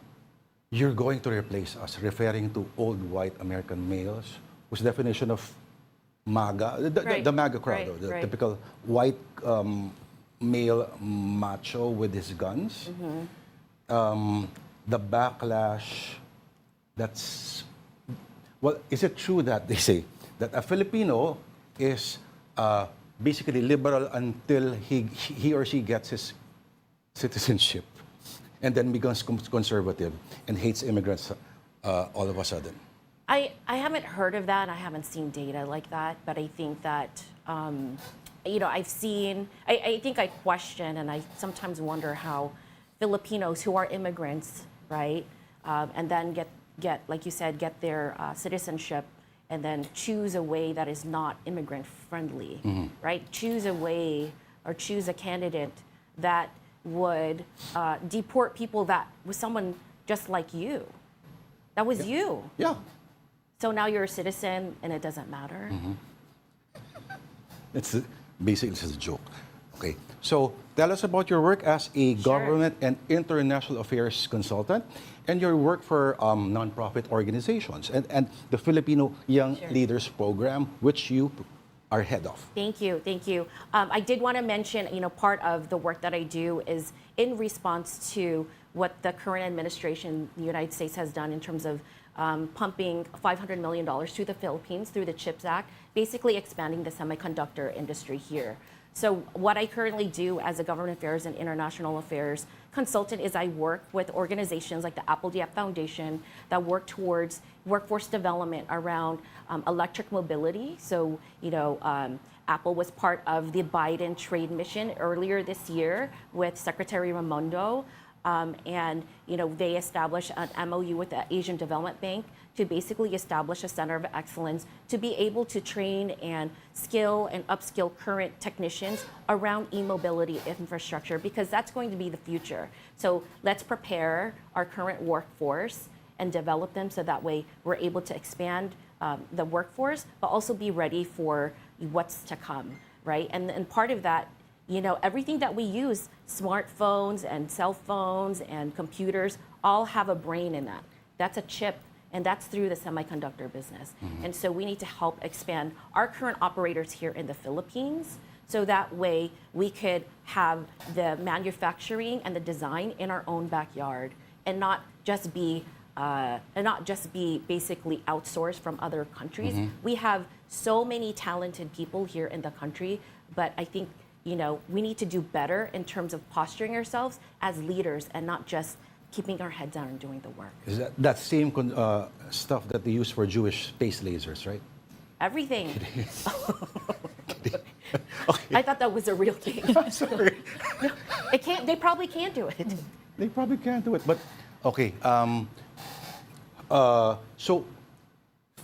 you're going to replace us, referring to old white American males, whose definition of MAGA, the MAGA crowd, the typical white male macho with his guns. The backlash, is it true that they say that a Filipino is basically liberal until he or she gets his citizenship and then becomes conservative and hates immigrants all of a sudden? I haven't heard of that. I haven't seen data like that, but I think that, I've seen, I think I question and I sometimes wonder how Filipinos who are immigrants, right, and then get, like you said, get their citizenship and then choose a way that is not immigrant friendly, right? Choose a way or choose a candidate that would deport people that was someone just like you. That was you. Yeah. So now you're a citizen and it doesn't matter. It's basically it's a joke. Okay. So tell us about your work as a government and international affairs consultant and your work for nonprofit organizations and the Filipino Young Leaders Program, which you are head of. Thank you, thank you. I did want to mention, part of the work that I do is in response to what the current administration in the United States has done in terms of pumping $500 million to the Philippines through the CHIPS Act, basically expanding the semiconductor industry here. So what I currently do as a government affairs and international affairs consultant is I work with organizations like the Apple Diep Foundation that work towards workforce development around electric mobility. So, Apple was part of the Biden trade mission earlier this year with Secretary Raimondo. They established an MOU with the Asian Development Bank to basically establish a center of excellence to be able to train and skill and upskill current technicians around e-mobility infrastructure, because that's going to be the future. So let's prepare our current workforce and develop them so that way we're able to expand the workforce, but also be ready for what's to come, right? And part of that, everything that we use, smartphones and cell phones and computers, all have a brain in that. That's a chip, and that's through the semiconductor business. And so we need to help expand our current operators here in the Philippines, so that way we could have the manufacturing and the design in our own backyard, and not just be basically outsourced from other countries. We have so many talented people here in the country, but I think we need to do better in terms of posturing ourselves as leaders and not just keeping our head down and doing the work. Is that same stuff that they use for Jewish space lasers, right? Everything. Okay. I thought that was a real thing. Sorry. They probably can't do it. They probably can't do it, but okay. So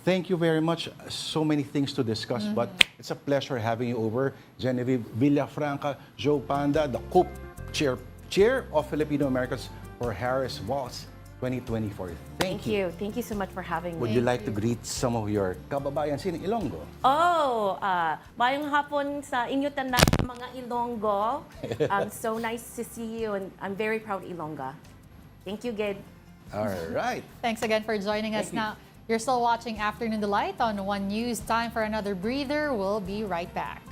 thank you very much. So many things to discuss, but it's a pleasure having you over. Genevieve Villafranca, Joe Panda, the co-chair of Filipino Americans for Harris Waltz 2024. Thank you. Thank you so much for having Would me. you like to greet some of your kababayan in Ilonggo? Mayong hapon sa inyo tanan mga Ilonggo. So nice to see you, and I'm very proud Ilongga. Thank you, Gid. All right. Thanks again for joining us. Thank you. Now, you're still watching Afternoon Delight on One News. Time for another breather. We'll be right back.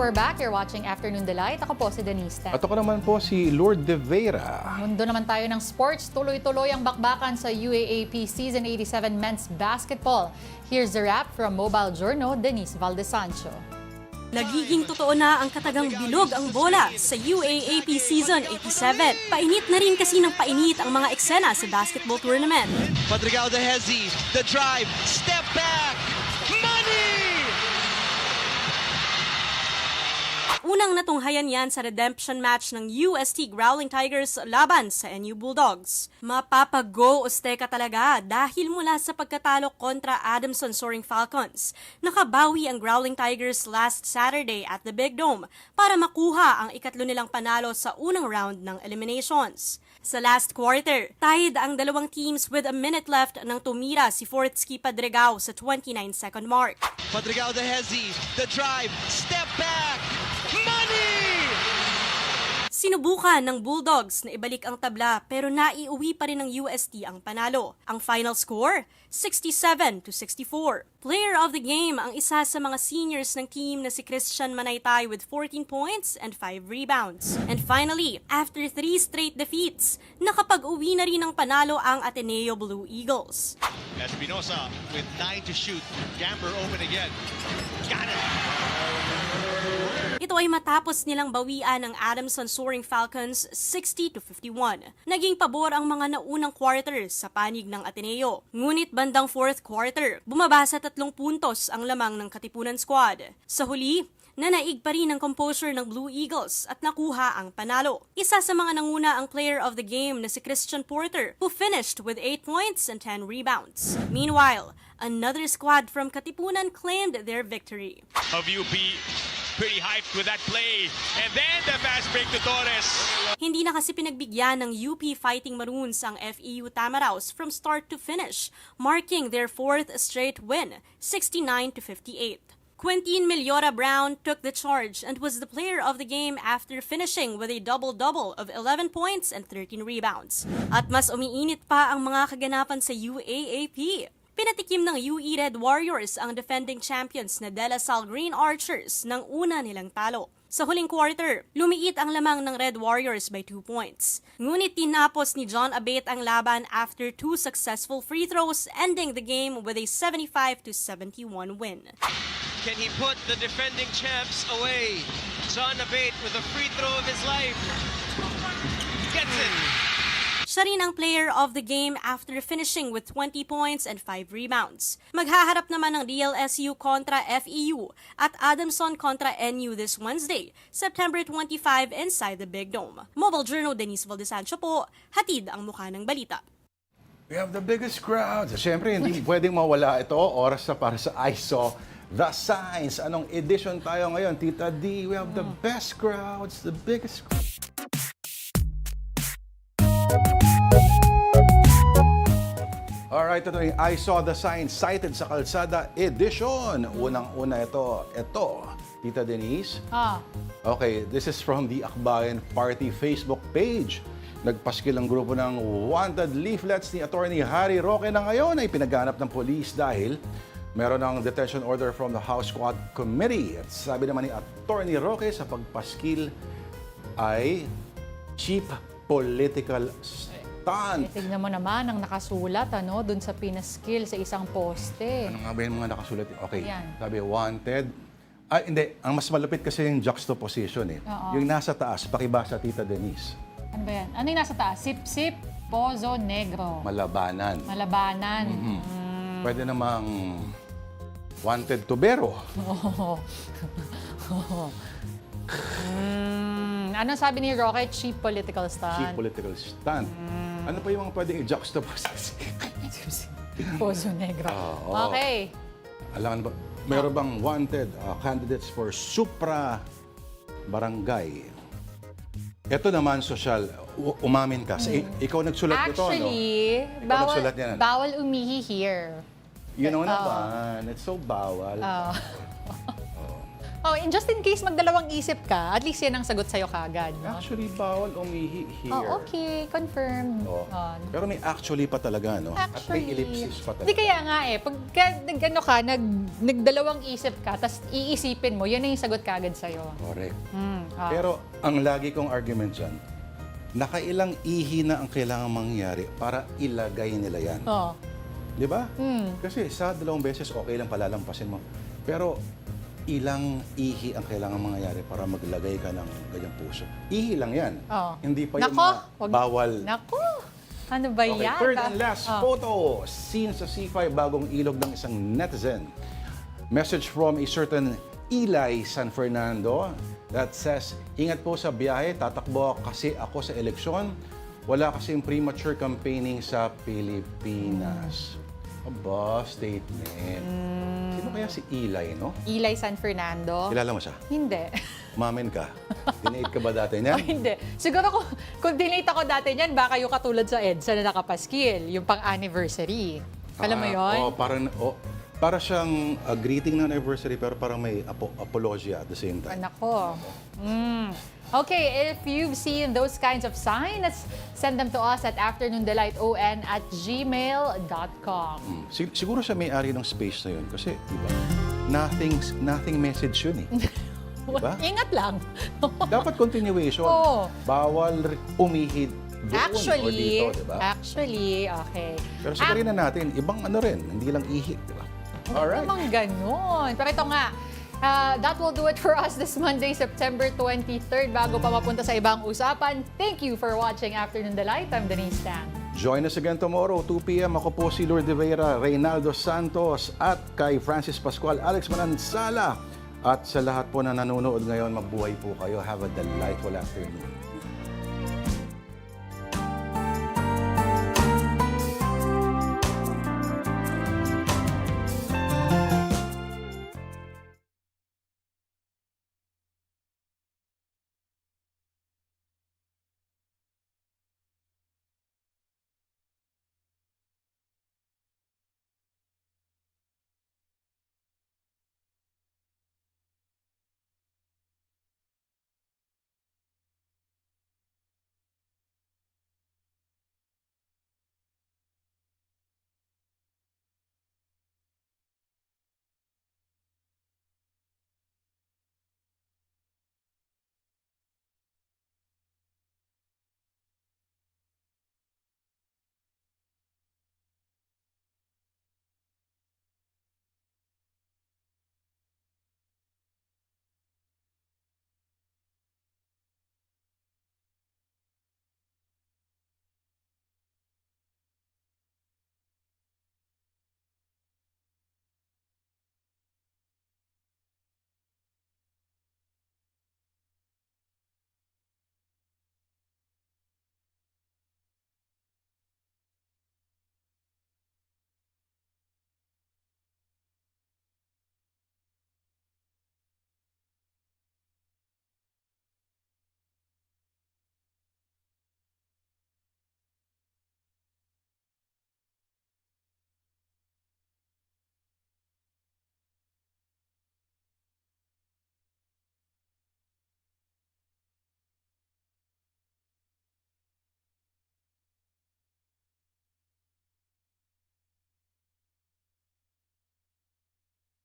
we're back. You're watching Afternoon Delight. Ako po si Denise. At ako naman po si Lourd de Veyra. Mundo naman tayo ng sports. Tuloy-tuloy ang bakbakan sa UAAP Season 87 Men's Basketball. Here's the wrap from Mobile Journal, Denise Valdesancho. Nagiging totoo na ang katagang bilog ang bola sa UAAP Season 87. Painit na rin kasi ng painit ang mga eksena sa basketball tournament. Padrigao de Hezi, the drive, step back, money! Unang natunghayan yan sa redemption match ng UST Growling Tigers laban sa NU Bulldogs. Mapapag-go Azteca talaga dahil mula sa pagkatalo kontra Adamson Soaring Falcons, nakabawi ang Growling Tigers last Saturday at the Big Dome para makuha ang ikatlo nilang panalo sa unang round ng eliminations. Sa last quarter, tied ang dalawang teams with a minute left nang tumira si Fortsky Padrigao sa 29-second mark. Padrigao de Hezi, the drive, step back, money! Sinubukan ng Bulldogs na ibalik ang tabla pero naiuwi pa rin ng UST ang panalo. Ang final score, 67-64. Player of the game ang isa sa mga seniors ng team na si Christian Manaytay with 14 points and 5 rebounds. And finally, after 3 straight defeats, nakapag-uwi na rin ng panalo ang Ateneo Blue Eagles. Espinosa with 9 to shoot. Gamber open again. Got it! Ito ay matapos nilang bawian ng Adamson Soaring Falcons 60-51. Naging pabor ang mga naunang quarter sa panig ng Ateneo. Ngunit bandang fourth quarter, bumaba sa 3 puntos ang lamang ng Katipunan squad. Sa huli, nanaig pa rin ang composure ng Blue Eagles at nakuha ang panalo. Isa sa mga nanguna ang player of the game na si Christian Porter, who finished with 8 points and 10 rebounds. Meanwhile, another squad from Katipunan claimed their victory. Of UP, pretty hyped with that play. And then the fast break to Torres. Hindi na kasi pinagbigyan ng UP Fighting Maroons ang FEU Tamaraws from start to finish, marking their 4th straight win, 69-58. Quentin Meliora Brown took the charge and was the player of the game after finishing with a double-double of 11 points and 13 rebounds. At mas umiinit pa ang mga kaganapan sa UAAP. Pinatikim ng UE Red Warriors ang defending champions na De La Salle Green Archers ng una nilang talo. Sa huling quarter, lumiit ang lamang ng Red Warriors by 2 points. Ngunit tinapos ni John Abate ang laban after 2 successful free throws, ending the game with a 75-71 win. Can he put the defending champs away? John Abate with a free throw of his life. Gets it! Siya rin ang player of the game after finishing with 20 points and 5 rebounds. Maghaharap naman ng DLSU kontra FEU at Adamson kontra NU this Wednesday, September 25 inside the Big Dome. Mobile Journal, Denise Valdesancho po, hatid ang mukha ng balita. We have the biggest crowds. Siyempre, hindi pwedeng mawala ito. Oras na para sa I Saw the Signs. Anong edition tayo ngayon, Tita D? We have the best crowds, the biggest crowds. Alright, ito yung I Saw the Signs Cited sa Kalsada Edition. Unang-una ito, Tita Denise. Okay, this is from the Akbayan Party Facebook page. Nagpaskil ang grupo ng wanted leaflets ni Attorney Harry Roque na ngayon ay pinaganap ng polis dahil meron ng detention order from the House Squad Committee. At sabi naman ni Attorney Roque sa pagpaskil ay cheap political stunt. Tignan mo naman ang nakasulat dun sa pinaskil sa isang poste. Ano nga ba yung mga nakasulat? Okay, Ayan. sabi wanted. Hindi. Ang mas malupit kasi yung juxtaposition eh. Yung nasa taas, pakibasa Tita Denise. Ano ba yan? Ano yung nasa taas? Sip-sip, pozo negro. Malabanan. Malabanan. Pwede namang wanted tubero. Ano sabi ni Roque? Cheap political stunt. Cheap political stunt. Ano pa yung mga pwedeng i-juxtapose? Pozo negro. Oo. Okay. Alam ba, meron bang wanted candidates for supra barangay? Ito naman, social, umamin ka. Ikaw nagsulat nito, no? Actually, Ikaw nagsulat niyan. bawal umihi here. You know naman, it's so bawal. Oh, and just in case magdalawang isip ka, at least yan ang sagot sa'yo kagad. No? Actually, bawal umihi here. Oh, okay. Confirmed. Oh. Pero may actually pa talaga, no? At may ellipsis pa talaga. Hindi kaya nga eh. Pagka nagdalawang isip ka, tapos iisipin mo, yan na yung sagot kagad sa'yo. Correct. Pero ang lagi kong argument dyan, nakailang ihi na ang kailangan mangyari para ilagay nila yan. Oh. Di ba? Kasi sa 2 beses, okay lang palalampasin mo. Pero ilang ihi ang kailangan mangyayari para maglagay ka ng ganyang puso. Ihi lang yan. Oh. Hindi pa yung Nako, mga bawal. Nako! Ano ba Okay, yan? third and last photo. Seen sa C5 bagong ilog ng isang netizen. Message from a certain Eli San Fernando that says, ingat po sa biyahe, tatakbo kasi ako sa eleksyon. Wala kasing premature campaigning sa Pilipinas. Aba, statement. Sino kaya si Eli, no? Eli San Fernando? Kilala mo siya? Hindi. Umamin ka. Dinate ka ba dati niyan? Oh, hindi. Siguro kung dinate ako dati niyan, baka yung katulad sa EDSA na nakapaskil, yung pang-anniversary. Alam mo yun? Para siyang greeting ng anniversary pero parang may apology at the same time. Nako. Okay, if you've seen those kinds of signs, send them to us at afternoondelighton@gmail.com. Siguro siya may-ari ng space na yun kasi, di ba, nothing message yun eh. Diba? Ingat lang. Dapat continuation. Oo. Bawal umihid doon o dito, di ba? Actually, okay. Pero sabihin na natin, ibang ano rin, hindi lang ihik, di ba? Alright. Namang ganun. Pero ito nga, that will do it for us this Monday, September 23rd. Bago pa mapunta sa ibang usapan, thank you for watching Afternoon Delight. I'm Denise Tang. Join us again tomorrow, 2 p.m. Ako po si Lourd de Veyra, Reynaldo Santos, at kay Francis Pascual, Alex Manansala. At sa lahat po na nanonood ngayon, mabuhay po kayo. Have a delightful afternoon.